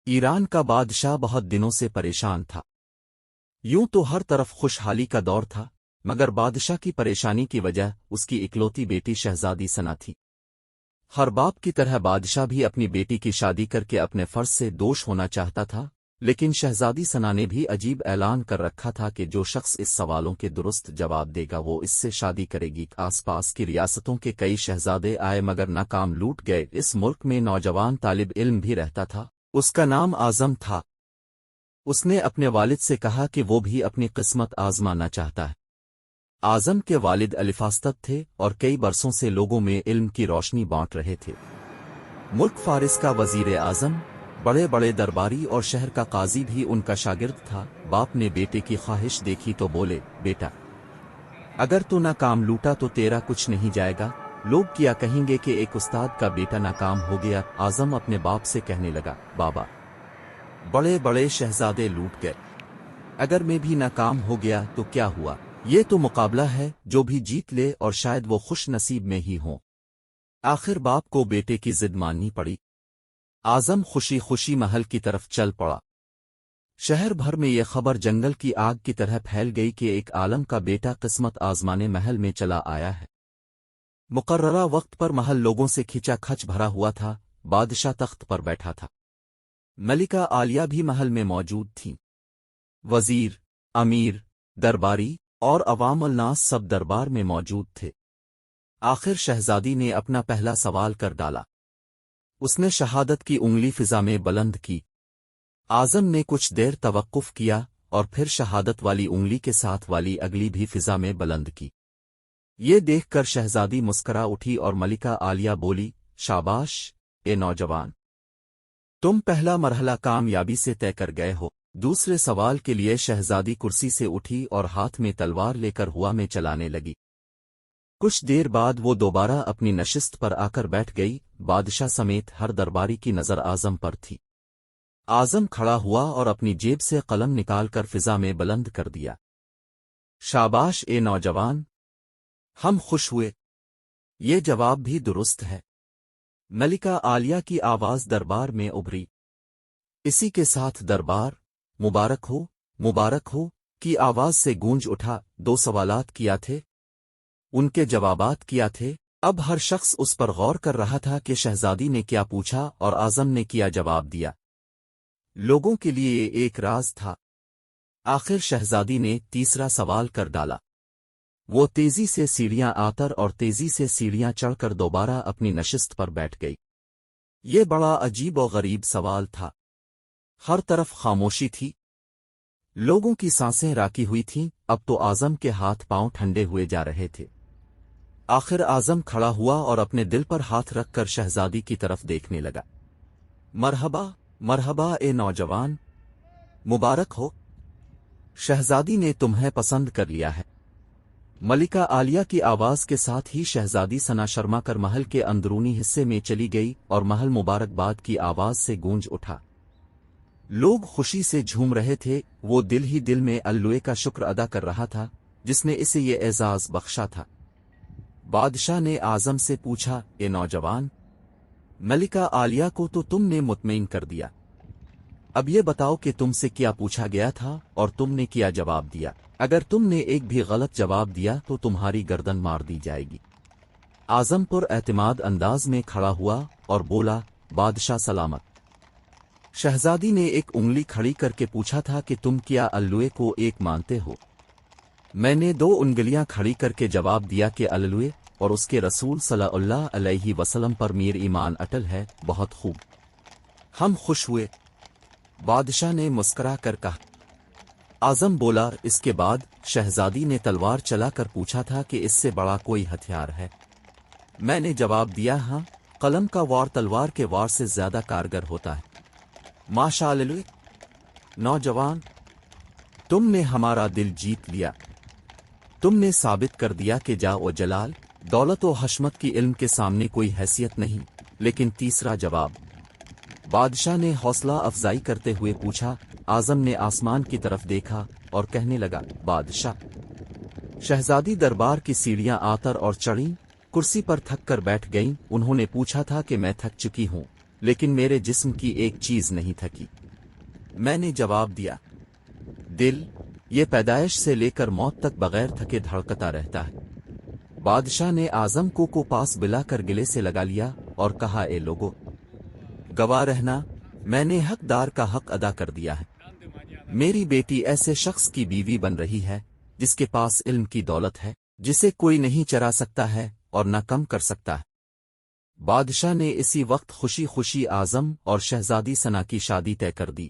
Iran का बादशाह बहुत दिनों से परेशान था। यूं तो हर तरफ खुशहाली का दौर था, मगर बादशाह की परेशानी की वजह उसकी इकलौती बेटी शहजादी सना थी। हर बाप की तरह बादशाह भी अपनी बेटी की शादी करके अपने फर्ज से दोष होना चाहता था, लेकिन शहजादी सना ने भी अजीब ऐलान कर रखा था कि जो शख्स इस सवालों के दुरुस्त जवाब देगा वो इससे शादी करेगी। आसपास की रियासतों के कई शहजादे आए मगर नाकाम लूट गए। इस मुल्क में नौजवान तालिब इल्म भी रहता था, उसका नाम आज़म था। उसने अपने वालिद से कहा कि वो भी अपनी किस्मत आजमाना चाहता है। आज़म के वालिद अलिफास्तत थे और कई बरसों से लोगों में इल्म की रोशनी बांट रहे थे। मुल्क फारिस का वजीर आज़म, बड़े बड़े दरबारी और शहर का काजी भी उनका शागिर्द था। बाप ने बेटे की ख्वाहिश देखी तो बोले, बेटा, अगर तू नाकाम लूटा तो तेरा कुछ नहीं जाएगा। लोग क्या कहेंगे कि एक उस्ताद का बेटा नाकाम हो गया। आज़म अपने बाप से कहने लगा, बाबा, बड़े बड़े शहजादे लूट गए, अगर मैं भी नाकाम हो गया तो क्या हुआ? ये तो मुकाबला है, जो भी जीत ले और शायद वो खुश नसीब में ही हो। आखिर बाप को बेटे की जिद माननी पड़ी। आज़म खुशी खुशी महल की तरफ चल पड़ा। शहर भर में ये खबर जंगल की आग की तरह फैल गई कि एक आलम का बेटा किस्मत आजमाने महल में चला आया है। मुकर्ररा वक्त पर महल लोगों से खिंचाखच भरा हुआ था। बादशाह तख्त पर बैठा था। मलिका आलिया भी महल में मौजूद थीं। वजीर, अमीर, दरबारी और अवाम नास सब दरबार में मौजूद थे। आखिर शहजादी ने अपना पहला सवाल कर डाला। उसने शहादत की उंगली फिजा में बुलंद की। आज़म ने कुछ देर तवक्कुफ किया और फिर शहादत वाली उंगली के साथ वाली अगली भी फिजा में बुलंद की। ये देखकर शहजादी मुस्करा उठी और मलिका आलिया बोली, शाबाश ए नौजवान, तुम पहला मरहला कामयाबी से तय कर गए हो। दूसरे सवाल के लिए शहजादी कुर्सी से उठी और हाथ में तलवार लेकर हुआ में चलाने लगी। कुछ देर बाद वो दोबारा अपनी नशिस्त पर आकर बैठ गई। बादशाह समेत हर दरबारी की नजर आज़म पर थी। आज़म खड़ा हुआ और अपनी जेब से कलम निकालकर फिजा में बुलंद कर दिया। शाबाश ए नौजवान, हम खुश हुए। ये जवाब भी दुरुस्त है। मलिका आलिया की आवाज दरबार में उभरी। इसी के साथ दरबार मुबारक हो की आवाज से गूंज उठा। दो सवालात किया थे, उनके जवाबात किया थे। अब हर शख्स उस पर गौर कर रहा था कि शहजादी ने क्या पूछा और आज़म ने क्या जवाब दिया। लोगों के लिए ये एक राज था। आखिर शहजादी ने तीसरा सवाल कर डाला। वो तेजी से सीढ़ियां आतर और तेजी से सीढ़ियां चढ़कर दोबारा अपनी नशिस्त पर बैठ गई। ये बड़ा अजीब और गरीब सवाल था। हर तरफ खामोशी थी। लोगों की सांसें राकी हुई थीं। अब तो आज़म के हाथ पांव ठंडे हुए जा रहे थे। आखिर आज़म खड़ा हुआ और अपने दिल पर हाथ रखकर शहजादी की तरफ देखने लगा। मरहबा मरहबा ए नौजवान, मुबारक हो। शहजादी ने तुम्हें पसंद कर लिया है। मलिका आलिया की आवाज के साथ ही शहजादी सना शर्मा कर महल के अंदरूनी हिस्से में चली गई और महल मुबारकबाद की आवाज से गूंज उठा। लोग खुशी से झूम रहे थे। वो दिल ही दिल में अल्लाह का शुक्र अदा कर रहा था जिसने इसे ये एजाज बख्शा था। बादशाह ने आज़म से पूछा, ए नौजवान, मलिका आलिया को तो तुमने मुतमईन कर दिया। अब ये बताओ कि तुमसे क्या पूछा गया था और तुमने क्या जवाब दिया। अगर तुमने एक भी गलत जवाब दिया तो तुम्हारी गर्दन मार दी जाएगी। आज़म पर एतमाद अंदाज में खड़ा हुआ और बोला, बादशाह सलामत। शहजादी ने एक उंगली खड़ी करके पूछा था कि तुम क्या अल्लाह को एक मानते हो? मैंने दो उंगलियां खड़ी करके जवाब दिया कि अल्लाह और उसके रसूल सल्लल्लाहु अलैहि वसल्लम पर मेरा ईमान अटल है। बहुत खूब, हम खुश हुए। बादशाह ने मुस्करा कर कहा। आज़म बोला, इसके बाद शहजादी ने तलवार चलाकर पूछा था कि इससे बड़ा कोई हथियार है? मैंने जवाब दिया, हाँ, कलम का वार तलवार के वार से ज्यादा कारगर होता है। माशाअल्लाह नौजवान, तुमने हमारा दिल जीत लिया। तुमने साबित कर दिया कि जा व जलाल, दौलत व हशमत की इल्म के सामने कोई हैसियत नहीं। लेकिन तीसरा जवाब? बादशाह ने हौसला अफजाई करते हुए पूछा। आज़म ने आसमान की तरफ देखा और कहने लगा, बादशाह। शहजादी दरबार की सीढ़ियां आतर और चढ़ीं, कुर्सी पर थक कर बैठ गईं। उन्होंने पूछा था कि मैं थक चुकी हूं, लेकिन मेरे जिस्म की एक चीज नहीं थकी। میں نے جواب دیا، دل یہ پیدائش سے لے کر موت تک بغیر تھکے دھڑکتا رہتا ہے۔ بادشاہ نے اعظم کو پاس بلا کر گلے سے لگا لیا اور کہا، اے لوگو، گواہ رہنا، میں نے حقدار کا حق ادا کر دیا ہے۔ میری بیٹی ایسے شخص کی بیوی بن رہی ہے جس کے پاس علم کی دولت ہے، جسے کوئی نہیں چرا سکتا ہے اور نہ کم کر سکتا ہے۔ بادشاہ نے اسی وقت خوشی خوشی اعظم اور شہزادی ثنا کی شادی طے کر دی۔